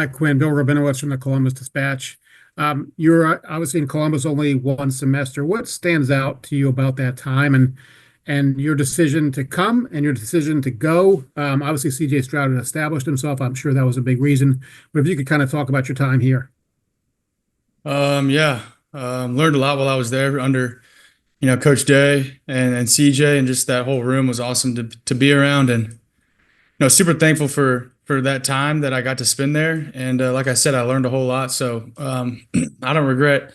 Hi, Quinn. Bill Rabinowitz from the Columbus Dispatch. You're obviously in Columbus only one semester. What stands out to you about that time and your decision to come and your decision to go? Obviously, CJ Stroud had established himself. I'm sure that was a big reason. But if you could kind of talk about your time here. Yeah, learned a lot while I was there under, Coach Day and CJ, and just that whole room was awesome to be around, and super thankful for that time that I got to spend there. And like I said, I learned a whole lot. So I don't regret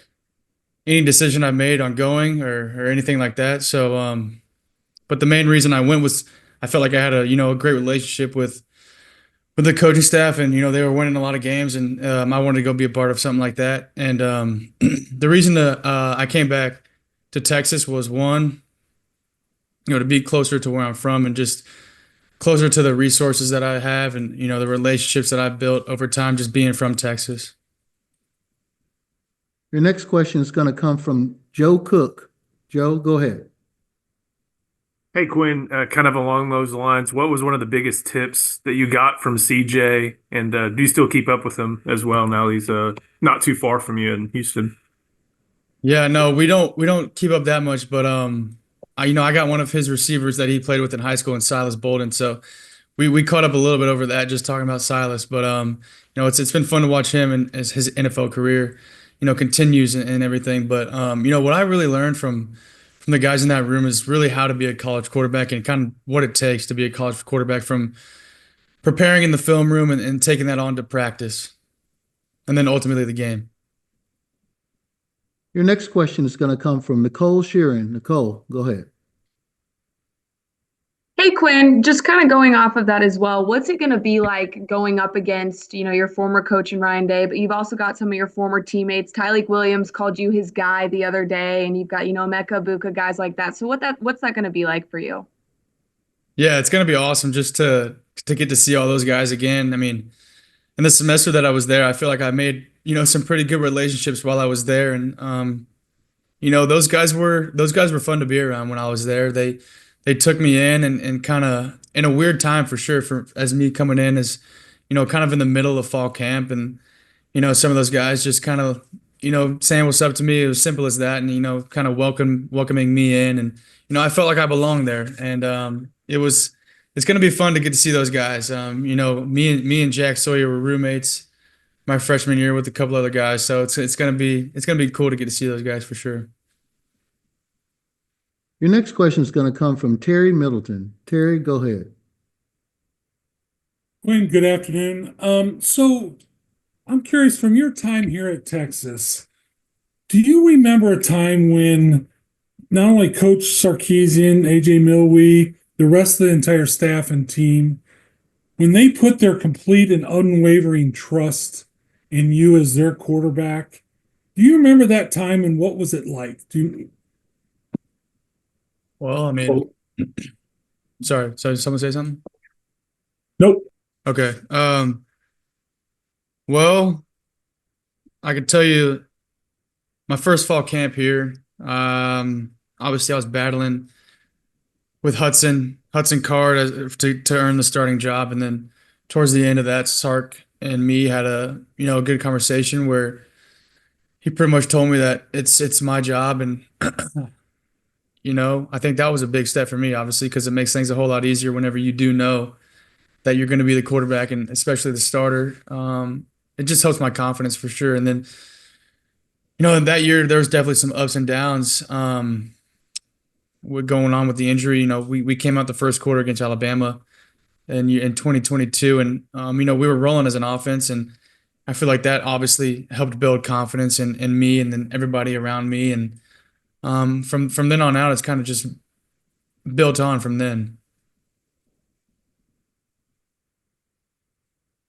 any decision I made on going or anything like that. So, but the main reason I went was I felt like I had a great relationship with the coaching staff, and they were winning a lot of games, and I wanted to go be a part of something like that. And the reason that I came back to Texas was one, to be closer to where I'm from and just closer to the resources that I have, and the relationships that I've built over time just being from Texas. Your next question is going to come from Joe Cook. Joe, go ahead. Hey Quinn, kind of along those lines, what was one of the biggest tips that you got from CJ, and do you still keep up with him as well now he's not too far from you in Houston? Yeah, no, we don't keep up that much, but I got one of his receivers that he played with in high school, and Silas Bolden. So we caught up a little bit over that, just talking about Silas. But it's been fun to watch him and as his NFL career, continues and everything. But what I really learned from the guys in that room is really how to be a college quarterback and kind of what it takes to be a college quarterback, from preparing in the film room and taking that on to practice, and then ultimately the game. Your next question is going to come from Nicole Sheeran. Nicole, go ahead. Hey Quinn, just kind of going off of that as well. What's it going to be like going up against, your former coach and Ryan Day, but you've also got some of your former teammates. Tyleik Williams called you his guy the other day, and you've got, Mecca Buka, guys like that. So what's that going to be like for you? Yeah, it's gonna be awesome just to get to see all those guys again. I mean, in the semester that I was there, I feel like I made some pretty good relationships while I was there, and those guys were fun to be around when I was there. They took me in and kind of in a weird time for sure, for as me coming in as kind of in the middle of fall camp, and some of those guys just kind of saying what's up to me. It was simple as that, and kind of welcoming me in, and I felt like I belonged there, and it's gonna be fun to get to see those guys. Me and Jack Sawyer were roommates my freshman year with a couple other guys, so it's gonna be cool to get to see those guys for sure. Your next question is going to come from Terry Middleton. Terry, go ahead. Quinn, good afternoon. So I'm curious, from your time here at Texas, do you remember a time when not only Coach Sarkisian, AJ Milwee, the rest of the entire staff and team, when they put their complete and unwavering trust in you as their quarterback, do you remember that time and what was it like? Well, I mean, sorry, so someone say something? Nope. Okay. Well, I could tell you my first fall camp here. Obviously I was battling with Hudson Card to earn the starting job, and then towards the end of that, Sark and me had a good conversation where he pretty much told me that it's my job, and I think that was a big step for me, obviously, because it makes things a whole lot easier whenever you do know that you're going to be the quarterback, and especially the starter. It just helps my confidence for sure. And then, in that year, there was definitely some ups and downs. What going on with the injury? We came out the first quarter against Alabama in 2022, and we were rolling as an offense, and I feel like that obviously helped build confidence in me and then everybody around me. And from then on out, it's kind of just built on from then.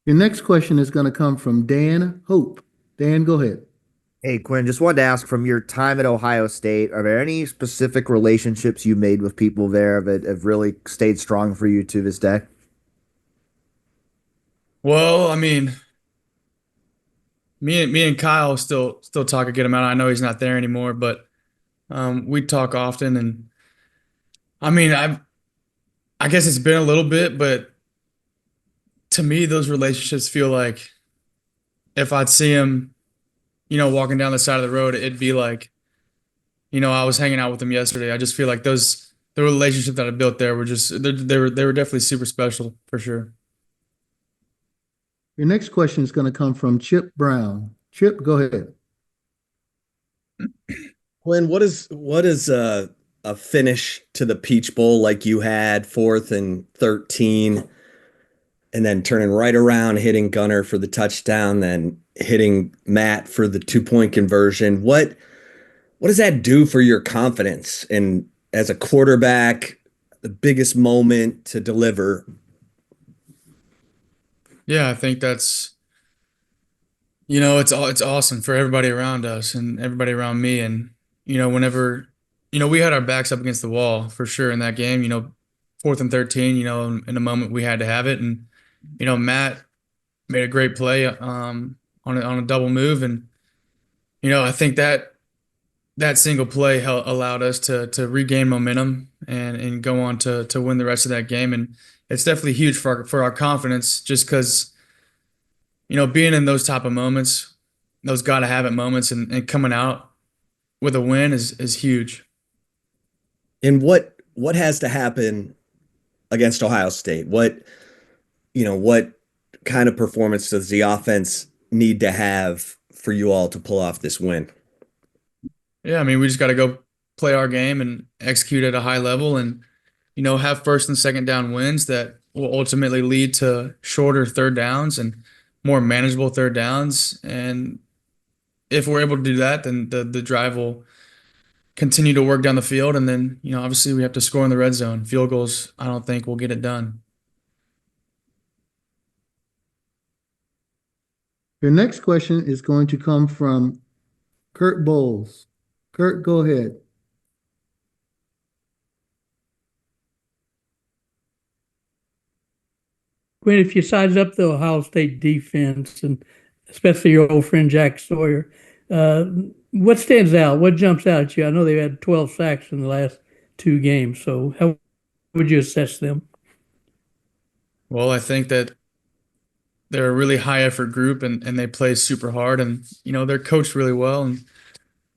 Your next question is going to come from Dan Hope. Dan, go ahead. Hey, Quinn, just wanted to ask, from your time at Ohio State, are there any specific relationships you made with people there that have really stayed strong for you to this day? Well, I mean, me and Kyle still talk a good amount. I know he's not there anymore, but we talk often, and I mean, I guess it's been a little bit, but to me, those relationships feel like if I'd see him, walking down the side of the road, it'd be like, I was hanging out with him yesterday. I just feel like the relationship that I built there were just they were definitely super special for sure. Your next question is going to come from Chip Brown. Chip, go ahead. Quinn, what is a finish to the Peach Bowl like you had 4th and 13, and then turning right around, hitting Gunner for the touchdown, then hitting Matt for the 2-point conversion? What does that do for your confidence? And as a quarterback, the biggest moment to deliver. Yeah, I think that's it's awesome for everybody around us and everybody around me. And whenever we had our backs up against the wall for sure in that game. 4th and 13. In a moment we had to have it, and Matt made a great play on a double move, and I think that single play allowed us to regain momentum and go on to win the rest of that game. And it's definitely huge for our confidence, just because being in those type of moments, those gotta have it moments, and coming out with a win is huge. And what has to happen against Ohio State? What kind of performance does the offense need to have for you all to pull off this win? Yeah, I mean, we just got to go play our game and execute at a high level, and have first and second down wins that will ultimately lead to shorter third downs and more manageable third downs. And if we're able to do that, then the drive will continue to work down the field. And then, obviously we have to score in the red zone. Field goals, I don't think will get it done. Your next question is going to come from Kurt Bowles. Kurt, go ahead. Quinn, if you size up the Ohio State defense, and especially your old friend Jack Sawyer, what stands out? What jumps out at you? I know they've had 12 sacks in the last 2 games, so how would you assess them? Well, I think that they're a really high effort group, and they play super hard, and they're coached really well. And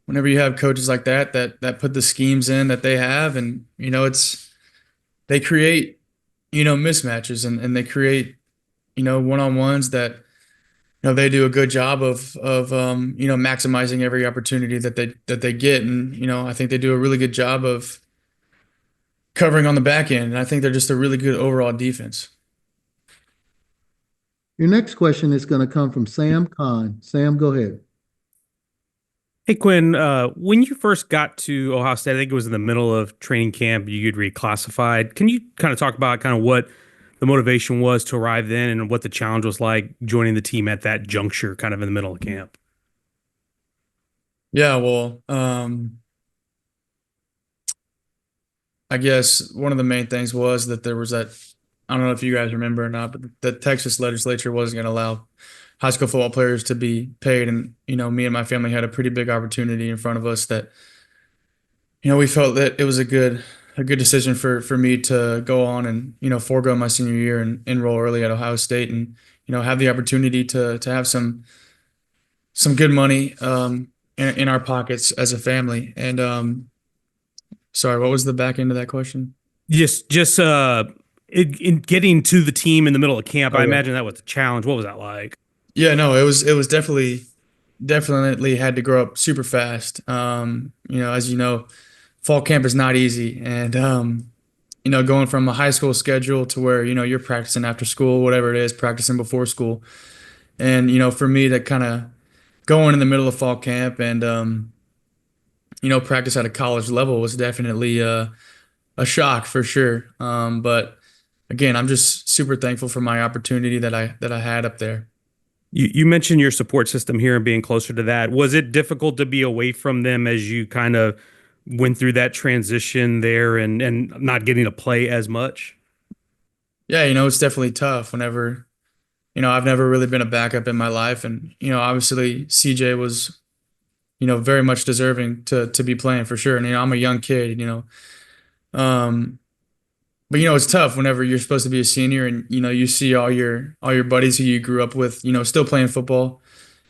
whenever you have coaches like that put the schemes in that they have, and they create mismatches, and they create one-on-ones that they do a good job of maximizing every opportunity that they get. And I think they do a really good job of covering on the back end, and I think they're just a really good overall defense. Your next question is going to come from Sam Khan. Sam, go ahead. Hey, Quinn, when you first got to Ohio State, I think it was in the middle of training camp, you'd reclassified. Can you kind of talk about kind of what the motivation was to arrive then, and what the challenge was like joining the team at that juncture, kind of in the middle of camp? Yeah, well, I guess one of the main things was that there was that, I don't know if you guys remember or not, but the Texas legislature wasn't going to allow high school football players to be paid. And, me and my family had a pretty big opportunity in front of us that, we felt that it was a good decision for me to go on and, forego my senior year and enroll early at Ohio State, and, have the opportunity to have some good money in our pockets as a family. And sorry, what was the back end of that question? Just in getting to the team in the middle of camp, I yeah. imagine that was a challenge. What was that like? Yeah, no, it was definitely had to grow up super fast. As you know, fall camp is not easy, and going from a high school schedule to where you're practicing after school, whatever it is, practicing before school, and for me to kind of go in the middle of fall camp and practice at a college level was definitely a shock for sure. But again, I'm just super thankful for my opportunity that I had up there. You mentioned your support system here and being closer to that. Was it difficult to be away from them as you kind of went through that transition there and not getting to play as much? Yeah, it's definitely tough whenever, I've never really been a backup in my life. And, obviously CJ was, very much deserving to be playing for sure. And, I'm a young kid, but it's tough whenever you're supposed to be a senior and you see all your buddies who you grew up with, still playing football,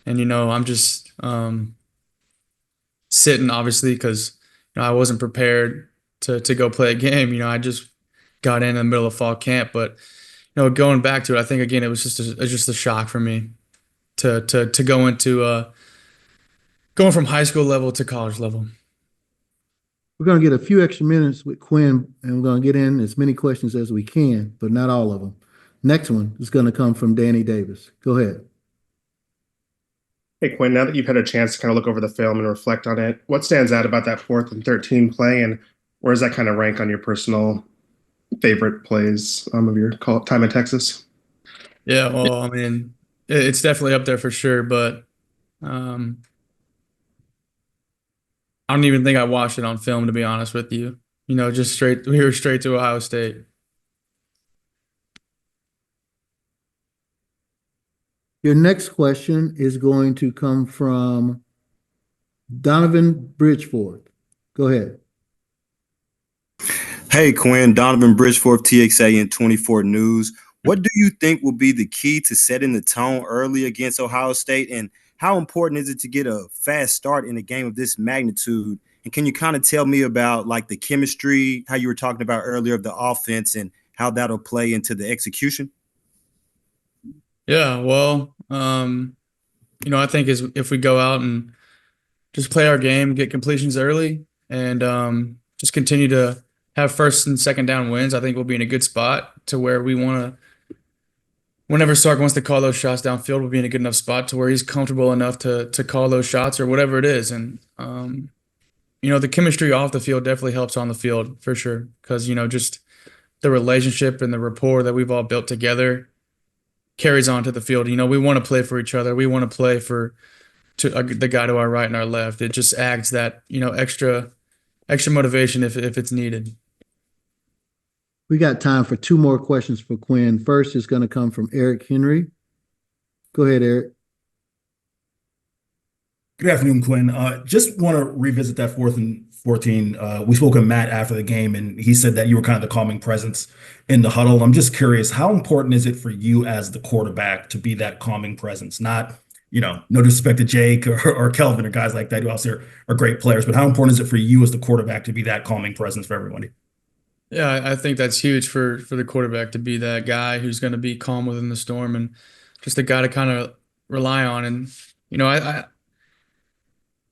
and I'm just sitting obviously because I wasn't prepared to go play a game. I just got in the middle of fall camp, but going back to it, I think again it was just a shock for me to go into going from high school level to college level. We're going to get a few extra minutes with Quinn, and we're going to get in as many questions as we can, but not all of them. Next one is going to come from Danny Davis. Go ahead. Hey, Quinn, now that you've had a chance to kind of look over the film and reflect on it, what stands out about that 4th and 13 play, and where does that kind of rank on your personal favorite plays of your time in Texas? Yeah, well, I mean, it's definitely up there for sure, but I don't even think I watched it on film, to be honest with you. We were straight to Ohio State. Your next question is going to come from Donovan Bridgeforth. Go ahead. Hey, Quinn, Donovan Bridgeforth, TXA and 24 News. What do you think will be the key to setting the tone early against Ohio State? And how important is it to get a fast start in a game of this magnitude? And can you kind of tell me about like the chemistry, how you were talking about earlier of the offense and how that'll play into the execution? Yeah, well, I think if we go out and just play our game, get completions early, and just continue to have first and second down wins, I think we'll be in a good spot to where we want to. Whenever Sark wants to call those shots downfield, we'll be in a good enough spot to where he's comfortable enough to call those shots or whatever it is. And the chemistry off the field definitely helps on the field for sure, because just the relationship and the rapport that we've all built together carries on to the field. We want to play for each other. We want to play for the guy to our right and our left. It just adds that extra motivation if it's needed. We got time for 2 more questions for Quinn. First is going to come from Eric Henry. Go ahead, Eric. Good afternoon, Quinn. Just want to revisit that 4th and 14. We spoke with Matt after the game, and he said that you were kind of the calming presence in the huddle. I'm just curious, how important is it for you as the quarterback to be that calming presence? Not, no disrespect to Jake or Kelvin or guys like that who also are great players, but how important is it for you as the quarterback to be that calming presence for everybody? Yeah, I think that's huge for the quarterback to be that guy who's going to be calm within the storm and just a guy to kind of rely on. And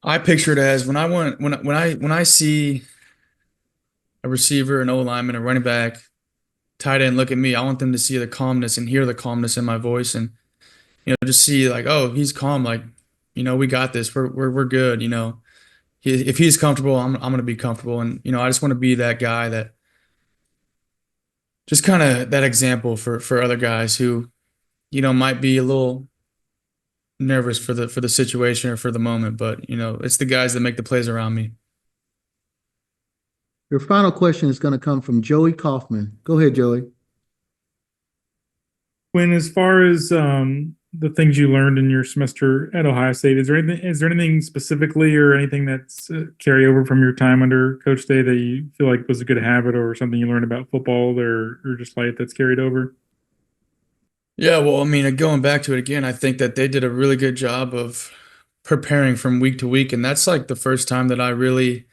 I picture it as when I see a receiver, an O-lineman, a running back, tight end look at me, I want them to see the calmness and hear the calmness in my voice, and just see like, oh, he's calm, like we got this, we're good. If he's comfortable, I'm going to be comfortable, and I just want to be that guy that. Just kind of that example for other guys who, might be a little nervous for the situation or for the moment, but it's the guys that make the plays around me. Your final question is going to come from Joey Kaufman. Go ahead, Joey. When, as far as the things you learned in your semester at Ohio State, is there anything specifically or anything that's carry over from your time under Coach Day that you feel like was a good habit or something you learned about football or just life that's carried over? Yeah, well, I mean, going back to it again, I think that they did a really good job of preparing from week to week, and that's like the first time that I really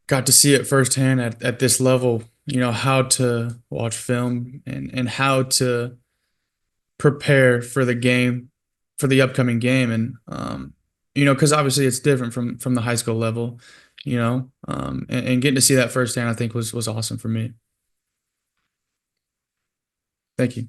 got to see it firsthand at this level, how to watch film and how to prepare for the game, for the upcoming game. And, because obviously it's different from the high school level, and getting to see that firsthand, I think was awesome for me. Thank you.